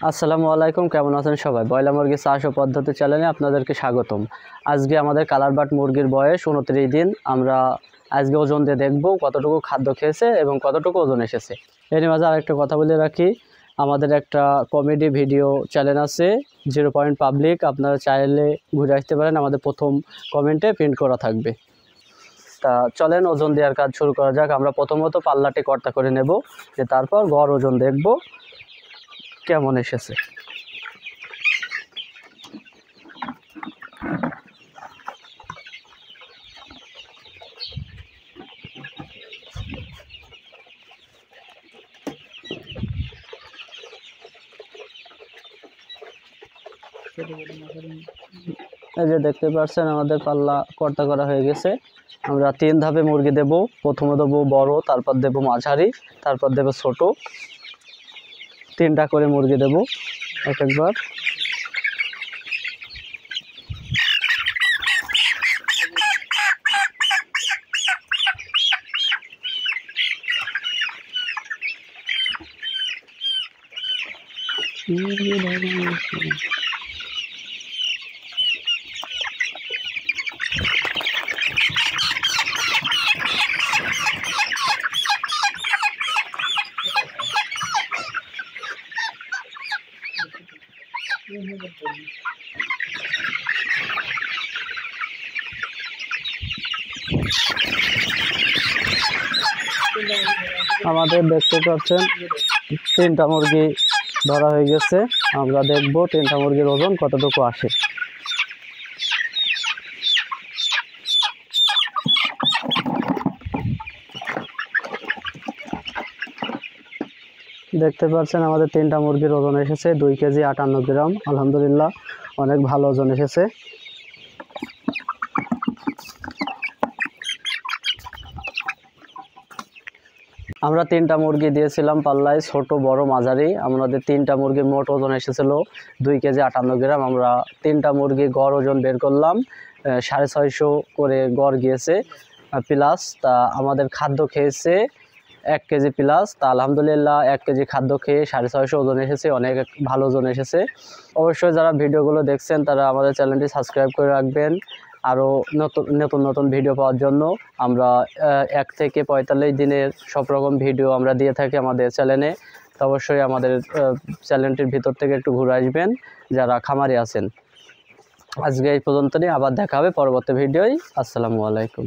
আসসালামু আলাইকুম, কেমন আছেন সবাই? বয়লা মুরগি চাষ ও পদ্ধতি চ্যানেলে আপনাদেরকে স্বাগতম। আজকে আমাদের কালার বাট মুরগির বয়স 29 দিন। আমরা আজকে ওজন দিয়ে দেখব কতটুকু খাদ্য খেয়েছে এবং কতটুকু ওজন এসেছে। এর মাঝে আরেকটা কথা বলে রাখি, আমাদের একটা কমেডি ভিডিও চ্যানেল আছে 0 পয়েন্ট পাবলিক, আপনারা চাইলে ঘুরে আসতে পারেন, আমাদের প্রথম কমেন্টে প্রিন্ট করা থাকবে। তা চলেন ওজন দেওয়ার কাজ শুরু করা যাক। আমরা প্রথমত পাল্লাটি কর্তা করে নেব, তারপর গড় ওজন দেখব কেমন এসেছে। এই যে দেখতে পাচ্ছেন আমাদের পাল্লা কর্তা করা হয়ে গেছে। আমরা 3 ধাপে মুরগি দেব। প্রথমে দেবো বড়, তারপর দেবো মাঝারি, তারপর দেবো ছোট। 3টা করে মুরগি দেব একবার। আমাদের দেখতে পাচ্ছেন 3টা মুরগি ধরা হয়ে গেছে। আমরা দেখব 3টা মুরগির ওজন কতটুকু আসে। দেখতে পাচ্ছেন আমাদের 3টা মুরগির ওজন এসেছে 2 কেজি 58 গ্রাম। আলহামদুলিল্লাহ, অনেক ভালো ওজন এসেছে। আমরা 3টা মুরগি দিয়েছিলাম পাল্লায়, ছোট বড় মাঝারি। আমাদের 3টা মুরগির মোট ওজন এসেছিল 2 কেজি 58 গ্রাম। আমরা 3টা মুরগি গড় ওজন বের করলাম, 650 করে গড় গিয়েছে প্লাস। তা আমাদের খাদ্য খেয়েছে 1 কেজি প্লাস। তা আলহামদুলিল্লাহ 1 কেজি খাদ্য খেয়ে 650 ওজন এসেছে, অনেক ভালো ওজন এসেছে। অবশ্যই যারা ভিডিওগুলো দেখছেন তারা আমাদের চ্যানেলটি সাবস্ক্রাইব করে রাখবেন। আরও নতুন নতুন ভিডিও পাওয়ার জন্য আমরা 1 থেকে 45 দিনের সব রকম ভিডিও আমরা দিয়ে থাকি আমাদের চ্যানেলে। তো অবশ্যই আমাদের চ্যানেলটির ভিতর থেকে একটু ঘুরে আসবেন যারা খামারি আছেন। আজকে এই পর্যন্তই, আবার দেখা হবে পরবর্তী ভিডিওয়। আসসালামু আলাইকুম।